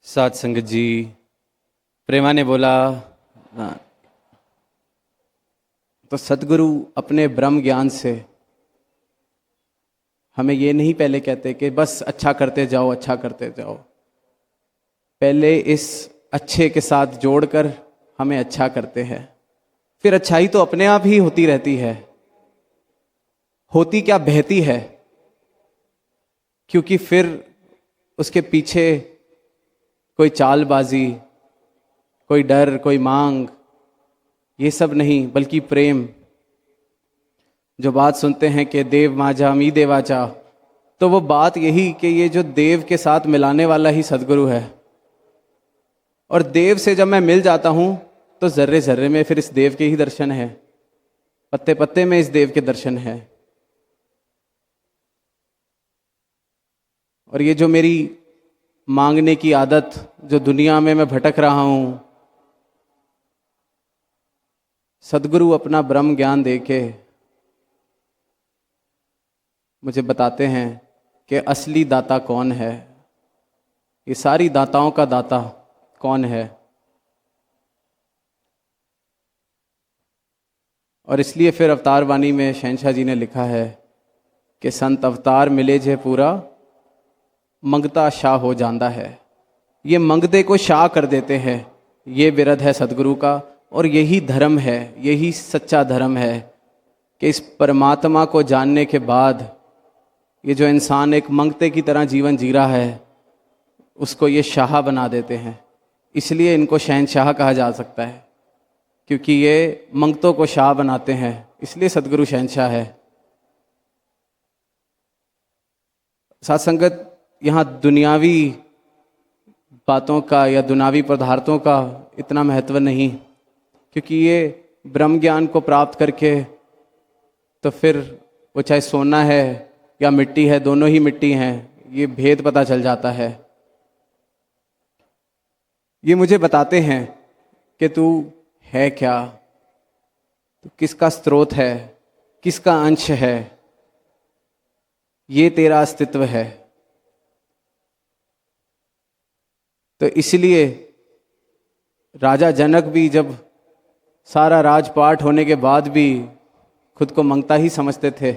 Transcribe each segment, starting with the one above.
साथ संगत जी, प्रेमा ने बोला हाँ, तो सतगुरु अपने ब्रह्म ज्ञान से हमें ये नहीं पहले कहते कि बस अच्छा करते जाओ, अच्छा करते जाओ। पहले इस अच्छे के साथ जोड़कर हमें अच्छा करते हैं, फिर अच्छाई तो अपने आप ही होती रहती है। होती क्या, बहती है, क्योंकि फिर उसके पीछे कोई चालबाजी, कोई डर, कोई मांग, ये सब नहीं, बल्कि प्रेम। जो बात सुनते हैं कि देव माजा मी देवाचा, तो वो बात यही कि ये जो देव के साथ मिलाने वाला ही सदगुरु है। और देव से जब मैं मिल जाता हूं तो जर्रे जर्रे में फिर इस देव के ही दर्शन है, पत्ते पत्ते में इस देव के दर्शन है। और ये जो मेरी मांगने की आदत, जो दुनिया में मैं भटक रहा हूं, सदगुरु अपना ब्रह्म ज्ञान देके मुझे बताते हैं कि असली दाता कौन है, ये सारी दाताओं का दाता कौन है। और इसलिए फिर अवतार वाणी में शहनशाह जी ने लिखा है कि संत अवतार मिले जे पूरा, मंगता शाह हो जाता है। ये मंगते को शाह कर देते हैं। ये विरध है सदगुरु का, और यही धर्म है, यही सच्चा धर्म है कि इस परमात्मा को जानने के बाद ये जो इंसान एक मंगते की तरह जीवन जी रहा है, उसको ये शाह बना देते हैं। इसलिए इनको शहनशाह कहा जा सकता है, क्योंकि ये मंगतों को शाह बनाते हैं, इसलिए सदगुरु शहनशाह है। साथ संगत, यहाँ दुनियावी बातों का या दुनियावी पदार्थों का इतना महत्व नहीं, क्योंकि ये ब्रह्म ज्ञान को प्राप्त करके तो फिर वो चाहे सोना है या मिट्टी है, दोनों ही मिट्टी हैं, ये भेद पता चल जाता है। ये मुझे बताते हैं कि तू है क्या, तू किसका स्रोत है, किसका अंश है, ये तेरा अस्तित्व है। तो इसलिए राजा जनक भी जब सारा राजपाट होने के बाद भी खुद को मंगता ही समझते थे,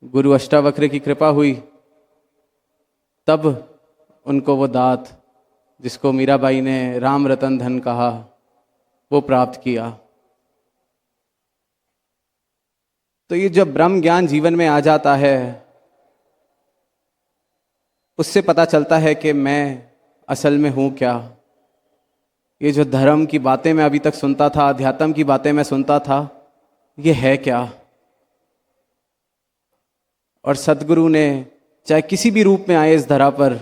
गुरु अष्टावक्र की कृपा हुई, तब उनको वो दात जिसको मीराबाई ने राम रतन धन कहा, वो प्राप्त किया। तो ये जब ब्रह्म ज्ञान जीवन में आ जाता है, उससे पता चलता है कि मैं असल में हूं क्या। ये जो धर्म की बातें मैं अभी तक सुनता था, अध्यात्म की बातें मैं सुनता था, ये है क्या। और सदगुरु ने चाहे किसी भी रूप में आए इस धरा पर,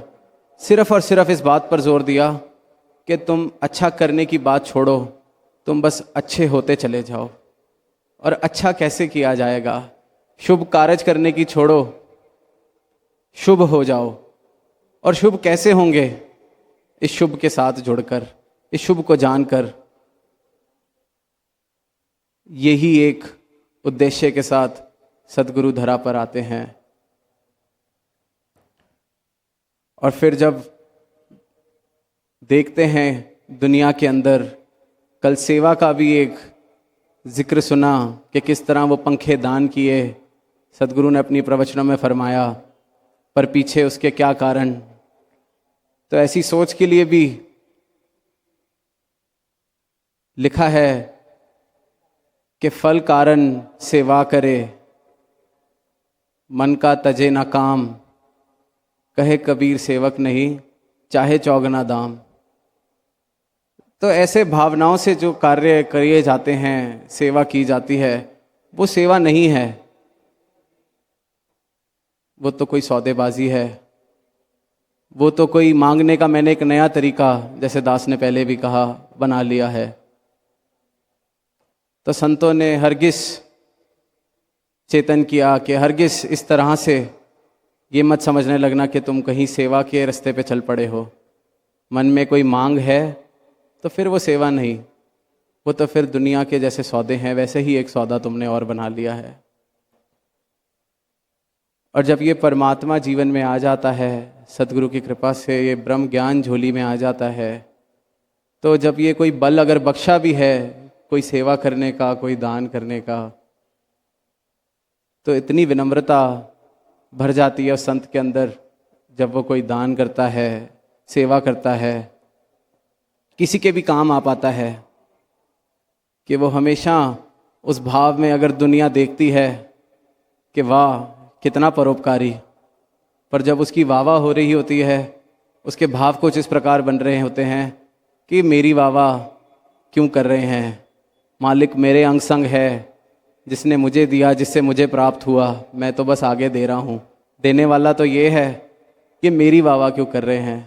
सिर्फ और सिर्फ इस बात पर जोर दिया कि तुम अच्छा करने की बात छोड़ो, तुम बस अच्छे होते चले जाओ। और अच्छा कैसे किया जाएगा, शुभ कार्य करने की छोड़ो, शुभ हो जाओ। और शुभ कैसे होंगे, इस शुभ के साथ जुड़कर, इस शुभ को जानकर। यही एक उद्देश्य के साथ सदगुरु धरा पर आते हैं। और फिर जब देखते हैं दुनिया के अंदर, कल सेवा का भी एक जिक्र सुना कि किस तरह वो पंखे दान किए, सदगुरु ने अपनी प्रवचनों में फरमाया, पर पीछे उसके क्या कारण। तो ऐसी सोच के लिए भी लिखा है कि फल कारण सेवा करे, मन का तजे ना काम, कहे कबीर सेवक नहीं, चाहे चौगना दाम। तो ऐसे भावनाओं से जो कार्य किए जाते हैं, सेवा की जाती है, वो सेवा नहीं है, वो तो कोई सौदेबाजी है, वो तो कोई मांगने का मैंने एक नया तरीका, जैसे दास ने पहले भी कहा, बना लिया है। तो संतों ने हरगिज चेतन किया कि हरगिज इस तरह से ये मत समझने लगना कि तुम कहीं सेवा के रास्ते पे चल पड़े हो। मन में कोई मांग है तो फिर वो सेवा नहीं, वो तो फिर दुनिया के जैसे सौदे हैं, वैसे ही एक सौदा तुमने और बना लिया है। और जब ये परमात्मा जीवन में आ जाता है, सदगुरु की कृपा से ये ब्रह्म ज्ञान झोली में आ जाता है, तो जब ये कोई बल अगर बख्शा भी है कोई सेवा करने का, कोई दान करने का, तो इतनी विनम्रता भर जाती है उस संत के अंदर जब वो कोई दान करता है, सेवा करता है, किसी के भी काम आ पाता है, कि वो हमेशा उस भाव में अगर दुनिया देखती है कि वाह कितना परोपकारी, पर जब उसकी वाह वाह हो रही होती है उसके भाव कुछ इस प्रकार बन रहे होते हैं कि मेरी वाह वाह क्यों कर रहे हैं, मालिक मेरे अंग संग है, जिसने मुझे दिया, जिससे मुझे प्राप्त हुआ, मैं तो बस आगे दे रहा हूँ, देने वाला तो ये है कि मेरी वाह वाह क्यों कर रहे हैं।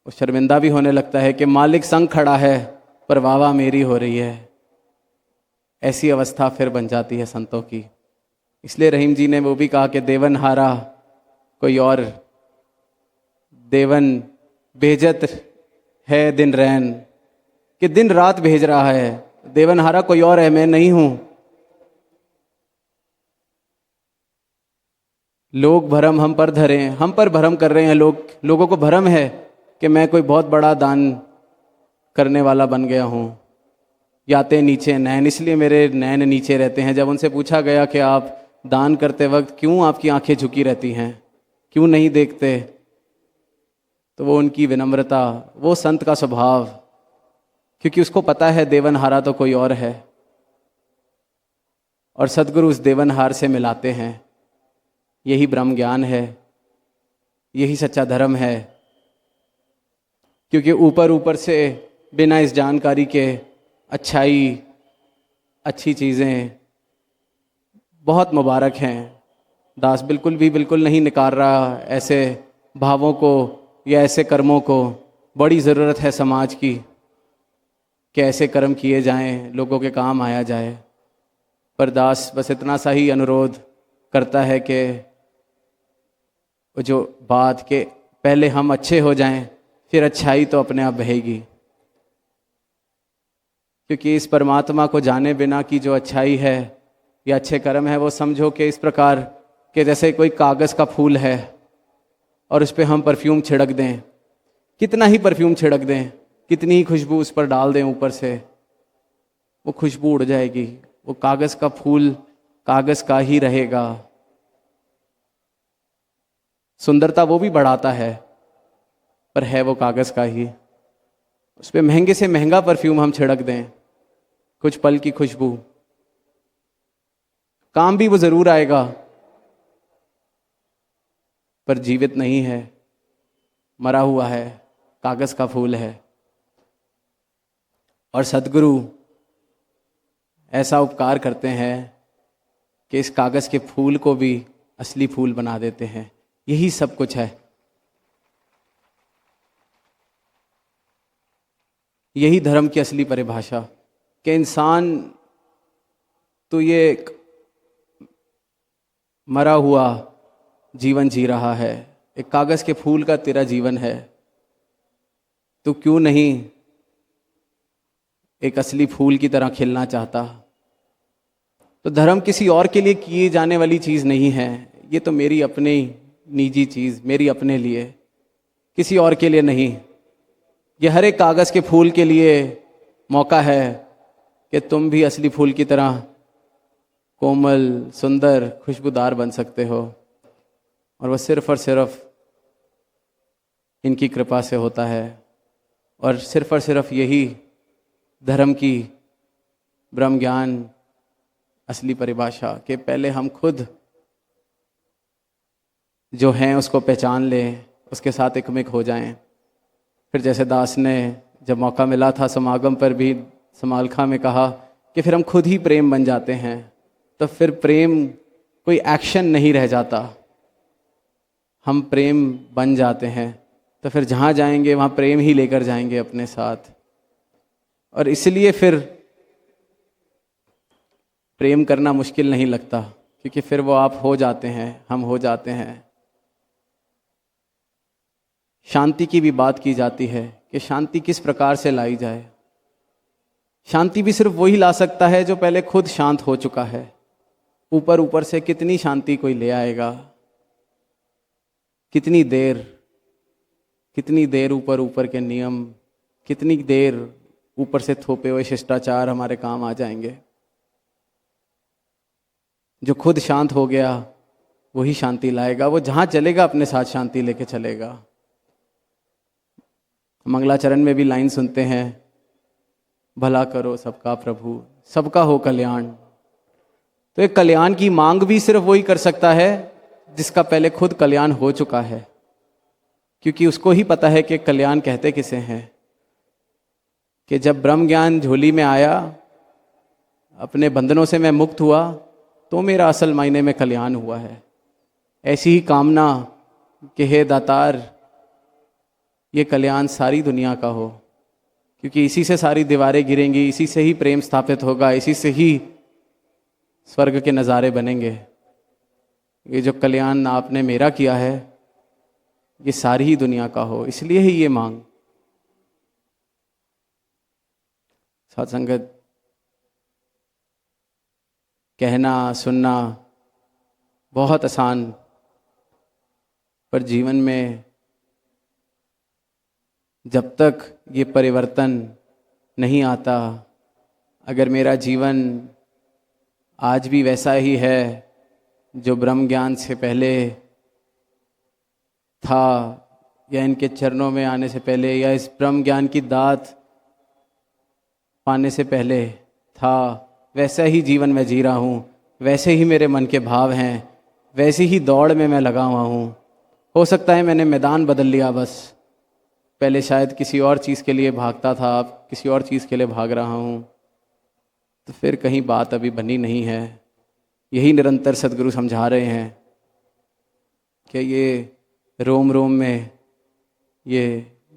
वो शर्मिंदा भी होने लगता है कि मालिक संग खड़ा है पर वाह वाह मेरी हो रही है। ऐसी अवस्था फिर बन जाती है संतों की। इसलिए रहीम जी ने वो भी कहा कि देवन हारा कोई और, देवन भेजत है दिन रैन, कि दिन रात भेज रहा है, देवन हारा कोई और है, मैं नहीं हूं। लोग भरम हम पर धरे, हम पर भरम कर रहे हैं लोगों को भरम है कि मैं कोई बहुत बड़ा दान करने वाला बन गया हूं। याते नीचे नैन, इसलिए मेरे नैन नीचे रहते हैं। जब उनसे पूछा गया कि आप दान करते वक्त क्यों आपकी आंखें झुकी रहती हैं, क्यों नहीं देखते, तो वो उनकी विनम्रता, वो संत का स्वभाव, क्योंकि उसको पता है देवनहारा तो कोई और है और सदगुरु उस देवनहार से मिलाते हैं। यही ब्रह्म ज्ञान है, यही सच्चा धर्म है। क्योंकि ऊपर ऊपर से बिना इस जानकारी के अच्छाई, अच्छी चीज़ें बहुत मुबारक हैं। दास बिल्कुल नहीं निकाल रहा ऐसे भावों को या ऐसे कर्मों को। बड़ी ज़रूरत है समाज की कि ऐसे कर्म किए जाएं, लोगों के काम आया जाए। पर दास बस इतना सा ही अनुरोध करता है कि वो जो बात के पहले हम अच्छे हो जाएं, फिर अच्छाई तो अपने आप बहेगी। क्योंकि इस परमात्मा को जाने बिना की जो अच्छाई है या अच्छे कर्म है, वो समझो कि इस प्रकार कि जैसे कोई कागज़ का फूल है और उस पर हम परफ्यूम छिड़क दें, कितना ही परफ्यूम छिड़क दें, कितनी ही खुशबू उस पर डाल दें ऊपर से, वो खुशबू उड़ जाएगी। वो कागज़ का फूल कागज़ का ही रहेगा। सुंदरता वो भी बढ़ाता है पर है वो कागज़ का ही। उस पर महंगे से महंगा परफ्यूम हम छिड़क दें, कुछ पल की खुशबू, काम भी वो ज़रूर आएगा पर जीवित नहीं है, मरा हुआ है, कागज़ का फूल है। और सद्गुरु ऐसा उपकार करते हैं कि इस कागज़ के फूल को भी असली फूल बना देते हैं। यही सब कुछ है, यही धर्म की असली परिभाषा कि इंसान तो ये एक मरा हुआ जीवन जी रहा है, एक कागज़ के फूल का तेरा जीवन है, तो क्यों नहीं एक असली फूल की तरह खिलना चाहता। तो धर्म किसी और के लिए किए जाने वाली चीज़ नहीं है, ये तो मेरी अपनी निजी चीज़, मेरी अपने लिए, किसी और के लिए नहीं। ये हर एक कागज़ के फूल के लिए मौका है कि तुम भी असली फूल की तरह कोमल, सुंदर, खुशबूदार बन सकते हो। और वह सिर्फ़ और सिर्फ इनकी कृपा से होता है। और सिर्फ यही धर्म की ब्रह्म ज्ञान असली परिभाषा कि पहले हम खुद जो हैं उसको पहचान लें, उसके साथ एकमिक हो जाएं। फिर जैसे दास ने जब मौका मिला था समागम पर भी समालखा में कहा कि फिर हम खुद ही प्रेम बन जाते हैं, तो फिर प्रेम कोई एक्शन नहीं रह जाता, हम प्रेम बन जाते हैं। तो फिर जहाँ जाएंगे वहाँ प्रेम ही लेकर जाएंगे अपने साथ। और इसलिए फिर प्रेम करना मुश्किल नहीं लगता, क्योंकि फिर वो आप हो जाते हैं, हम हो जाते हैं। शांति की भी बात की जाती है कि शांति किस प्रकार से लाई जाए। शांति भी सिर्फ वही ला सकता है जो पहले खुद शांत हो चुका है। ऊपर ऊपर से कितनी शांति कोई ले आएगा। कितनी देर ऊपर ऊपर के नियम, कितनी देर ऊपर से थोपे हुए शिष्टाचार हमारे काम आ जाएंगे। जो खुद शांत हो गया वही शांति लाएगा। वो जहाँ चलेगा अपने साथ शांति लेके चलेगा। मंगलाचरण में भी लाइन सुनते हैं, भला करो सबका प्रभु, सबका हो कल्याण। तो एक कल्याण की मांग भी सिर्फ वही कर सकता है जिसका पहले खुद कल्याण हो चुका है, क्योंकि उसको ही पता है कि कल्याण कहते किसे हैं। कि जब ब्रह्म ज्ञान झोली में आया, अपने बंधनों से मैं मुक्त हुआ, तो मेरा असल मायने में कल्याण हुआ है। ऐसी ही कामना कि हे दातार, ये कल्याण सारी दुनिया का हो, क्योंकि इसी से सारी दीवारें गिरेंगी, इसी से ही प्रेम स्थापित होगा, इसी से ही स्वर्ग के नज़ारे बनेंगे। ये जो कल्याण आपने मेरा किया है, ये सारी ही दुनिया का हो, इसलिए ही ये मांग। साथ संगत, कहना सुनना बहुत आसान, पर जीवन में जब तक ये परिवर्तन नहीं आता, अगर मेरा जीवन आज भी वैसा ही है जो ब्रह्म ज्ञान से पहले था, या इनके चरणों में आने से पहले, या इस ब्रह्म ज्ञान की दात पाने से पहले था, वैसा ही जीवन मैं जी रहा हूँ, वैसे ही मेरे मन के भाव हैं, वैसी ही दौड़ में मैं लगा हुआ हूँ। हो सकता है मैंने मैदान बदल लिया बस, पहले शायद किसी और चीज़ के लिए भागता था, अब किसी और चीज़ के लिए भाग रहा हूँ, तो फिर कहीं बात अभी बनी नहीं है। यही निरंतर सद्गुरु समझा रहे हैं कि ये रोम रोम में ये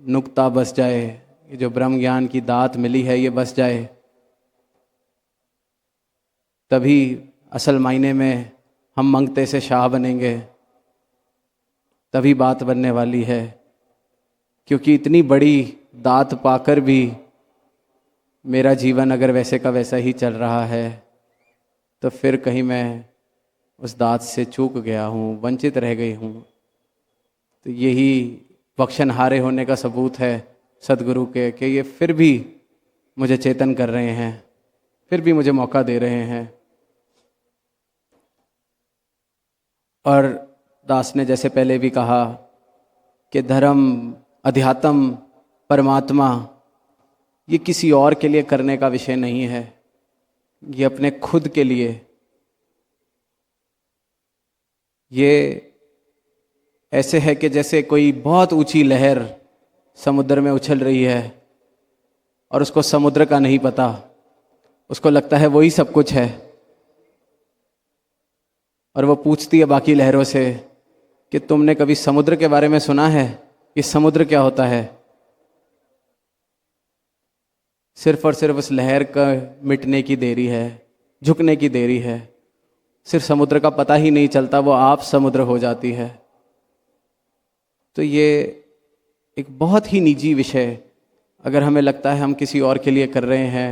नुक्ता बस जाए, ये जो ब्रह्म ज्ञान की दात मिली है ये बस जाए, तभी असल मायने में हम मंगते से शाह बनेंगे, तभी बात बनने वाली है। क्योंकि इतनी बड़ी दात पाकर भी मेरा जीवन अगर वैसे का वैसा ही चल रहा है, तो फिर कहीं मैं उस दात से चूक गया हूँ, वंचित रह गई हूँ। तो यही बख्शनहारे होने का सबूत है सद्गुरु के, कि ये फिर भी मुझे चेतन कर रहे हैं, फिर भी मुझे मौका दे रहे हैं। और दास ने जैसे पहले भी कहा कि धर्म, अध्यात्म, परमात्मा ये किसी और के लिए करने का विषय नहीं है, ये अपने खुद के लिए। ये ऐसे है कि जैसे कोई बहुत ऊंची लहर समुद्र में उछल रही है और उसको समुद्र का नहीं पता, उसको लगता है वही सब कुछ है, और वो पूछती है बाकी लहरों से कि तुमने कभी समुद्र के बारे में सुना है? कि समुद्र क्या होता है? सिर्फ और सिर्फ उस लहर का मिटने की देरी है, झुकने की देरी है। सिर्फ समुद्र का पता ही नहीं चलता, वो आप समुद्र हो जाती है। तो ये एक बहुत ही निजी विषय, अगर हमें लगता है हम किसी और के लिए कर रहे हैं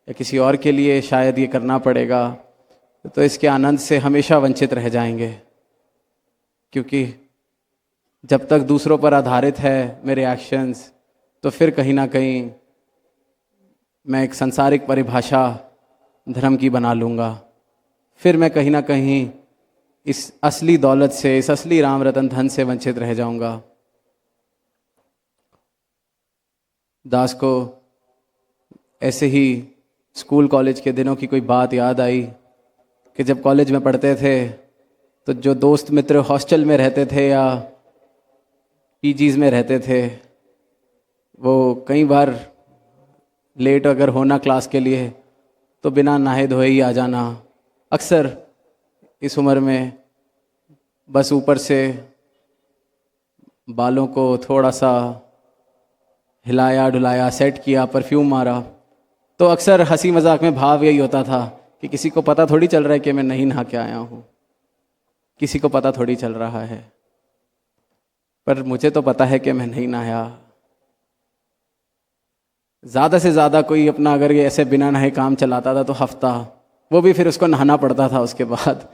या किसी और के लिए शायद ये करना पड़ेगा, तो इसके आनंद से हमेशा वंचित रह जाएंगे। क्योंकि जब तक दूसरों पर आधारित है मेरे एक्शंस, तो फिर कहीं ना कहीं मैं एक सांसारिक परिभाषा धर्म की बना लूँगा। फिर मैं कहीं ना कहीं इस असली दौलत से, इस असली राम रतन धन से वंचित रह जाऊँगा। दास को ऐसे ही स्कूल कॉलेज के दिनों की कोई बात याद आई कि जब कॉलेज में पढ़ते थे तो जो दोस्त मित्र हॉस्टल में रहते थे या पीजीज में रहते थे, वो कई बार लेट अगर होना क्लास के लिए तो बिना नहाए धोए ही आ जाना। अक्सर इस उम्र में बस ऊपर से बालों को थोड़ा सा हिलाया डुलाया, सेट किया, परफ्यूम मारा, तो अक्सर हंसी मजाक में भाव यही होता था कि किसी को पता थोड़ी चल रहा है कि मैं नहीं नहा के आया हूँ, किसी को पता थोड़ी चल रहा है। पर मुझे तो पता है कि मैं नहीं नहाया। ज़्यादा से ज़्यादा कोई अपना अगर ये ऐसे बिना नहाए काम चलाता था तो हफ्ता, वो भी फिर उसको नहाना पड़ता था उसके बाद।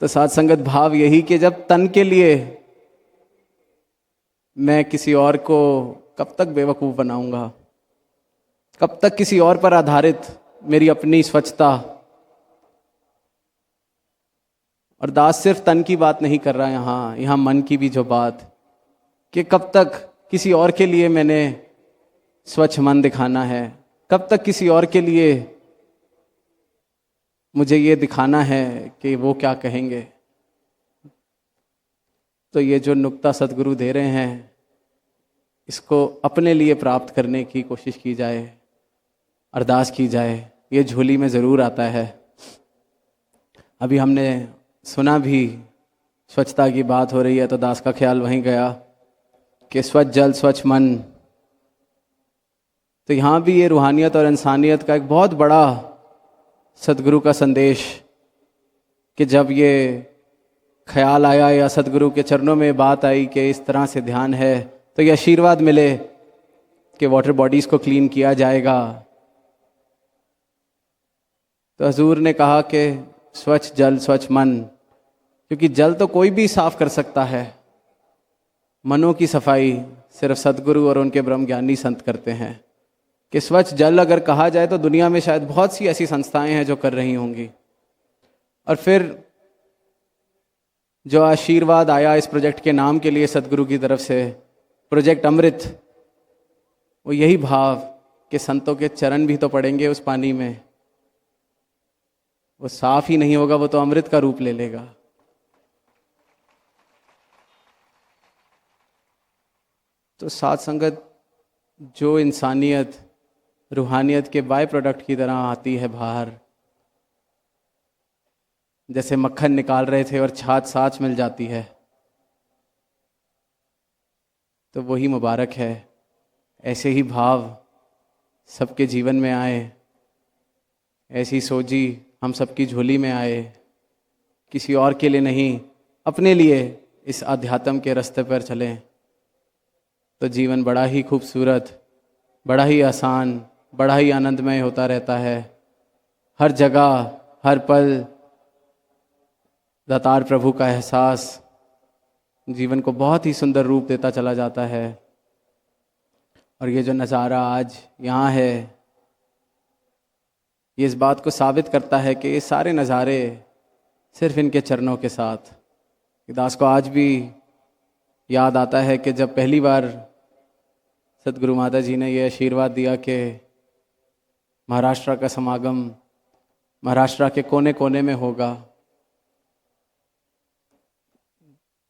तो साथ संगत भाव यही कि जब तन के लिए मैं किसी और को कब तक बेवकूफ़ बनाऊंगा, कब तक किसी और पर आधारित मेरी अपनी स्वच्छता। और दास सिर्फ तन की बात नहीं कर रहा यहाँ मन की भी जो बात, कि कब तक किसी और के लिए मैंने स्वच्छ मन दिखाना है, कब तक किसी और के लिए मुझे ये दिखाना है कि वो क्या कहेंगे। तो ये जो नुक्ता सदगुरु दे रहे हैं, इसको अपने लिए प्राप्त करने की कोशिश की जाए, अरदास की जाए। ये झोली में ज़रूर आता है। अभी हमने सुना भी, स्वच्छता की बात हो रही है तो दास का ख्याल वहीं गया कि स्वच्छ जल स्वच्छ मन। तो यहाँ भी ये रूहानियत और इंसानियत का एक बहुत बड़ा सदगुरु का संदेश, कि जब ये ख्याल आया या सदगुरु के चरणों में बात आई कि इस तरह से ध्यान है, तो ये आशीर्वाद मिले कि वाटर बॉडीज़ को क्लीन किया जाएगा। तो हजूर ने कहा कि स्वच्छ जल स्वच्छ मन, क्योंकि जल तो कोई भी साफ कर सकता है, मनों की सफाई सिर्फ सदगुरु और उनके ब्रह्म ज्ञानी संत करते हैं। कि स्वच्छ जल अगर कहा जाए तो दुनिया में शायद बहुत सी ऐसी संस्थाएं हैं जो कर रही होंगी। और फिर जो आशीर्वाद आया इस प्रोजेक्ट के नाम के लिए सदगुरु की तरफ से, प्रोजेक्ट अमृत, वो यही भाव कि संतों के चरण भी तो पड़ेंगे उस पानी में, वो साफ ही नहीं होगा, वो तो अमृत का रूप ले लेगा। तो साथ संगत जो इंसानियत रूहानियत के बाय प्रोडक्ट की तरह आती है बाहर, जैसे मक्खन निकाल रहे थे और छाछ साथ मिल जाती है, तो वही मुबारक है। ऐसे ही भाव सबके जीवन में आए, ऐसी सोजी हम सबकी झोली में आए, किसी और के लिए नहीं, अपने लिए इस आध्यात्म के रास्ते पर चलें, तो जीवन बड़ा ही खूबसूरत, बड़ा ही आसान, बड़ा ही आनंदमय होता रहता है। हर जगह हर पल दातार प्रभु का एहसास जीवन को बहुत ही सुंदर रूप देता चला जाता है। और ये जो नज़ारा आज यहाँ है, ये इस बात को साबित करता है कि ये सारे नज़ारे सिर्फ इनके चरणों के साथ। दास को आज भी याद आता है कि जब पहली बार सदगुरु माता जी ने ये आशीर्वाद दिया कि महाराष्ट्र का समागम महाराष्ट्र के कोने कोने में होगा,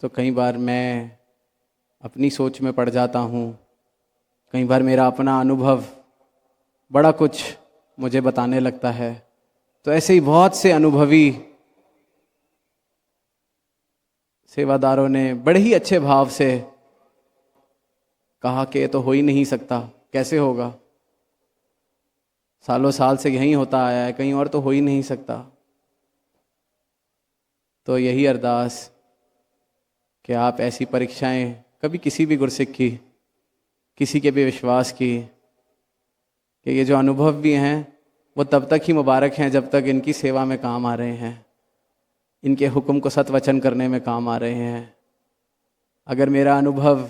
तो कई बार मैं अपनी सोच में पड़ जाता हूँ, कई बार मेरा अपना अनुभव बड़ा कुछ मुझे बताने लगता है। तो ऐसे ही बहुत से अनुभवी सेवादारों ने बड़े ही अच्छे भाव से कहा कि ये तो हो ही नहीं सकता, कैसे होगा, सालों साल से यही होता आया है, कहीं और तो हो ही नहीं सकता। तो यही अरदास कि आप ऐसी परीक्षाएं कभी किसी भी गुरसिख की, किसी के भी विश्वास की, कि ये जो अनुभव भी हैं वो तब तक ही मुबारक हैं जब तक इनकी सेवा में काम आ रहे हैं, इनके हुक्म को सत्वचन करने में काम आ रहे हैं। अगर मेरा अनुभव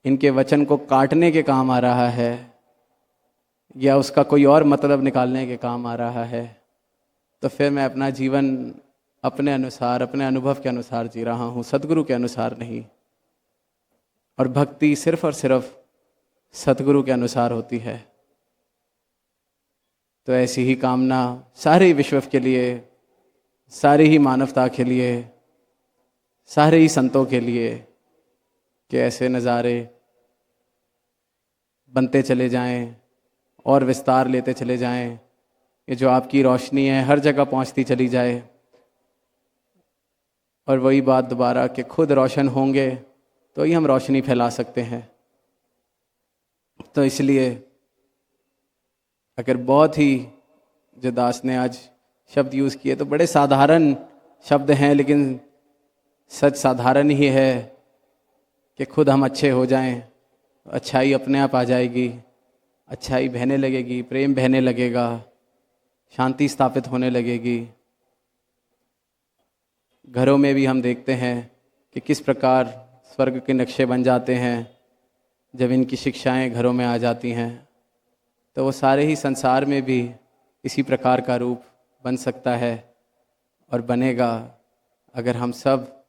इनके वचन को काटने के काम आ रहा है या उसका कोई और मतलब निकालने के काम आ रहा है, तो फिर मैं अपना जीवन अपने अनुसार, अपने अनुभव के अनुसार जी रहा हूँ, सतगुरु के अनुसार नहीं। और भक्ति सिर्फ और सिर्फ सतगुरु के अनुसार होती है। तो ऐसी ही कामना सारे विश्व के लिए, सारी ही मानवता के लिए, सारे ही संतों के लिए, कि ऐसे नज़ारे बनते चले जाएं और विस्तार लेते चले जाएं। ये जो आपकी रोशनी है हर जगह पहुंचती चली जाए। और वही बात दोबारा कि खुद रोशन होंगे तो ही हम रोशनी फैला सकते हैं। तो इसलिए अगर बहुत ही, जो दास ने आज शब्द यूज़ किए तो बड़े साधारण शब्द हैं, लेकिन सच साधारण ही है कि खुद हम अच्छे हो जाएं, अच्छाई अपने आप आ जाएगी, अच्छाई बहने लगेगी, प्रेम बहने लगेगा, शांति स्थापित होने लगेगी। घरों में भी हम देखते हैं कि किस प्रकार स्वर्ग के नक्शे बन जाते हैं, जब इनकी शिक्षाएं घरों में आ जाती हैं, तो वो सारे ही संसार में भी इसी प्रकार का रूप बन सकता है और बनेगा, अगर हम सब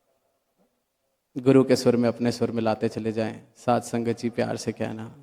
गुरु के सुर में अपने सुर मिलाते चले जाएं। साथ संगत जी प्यार से कहना।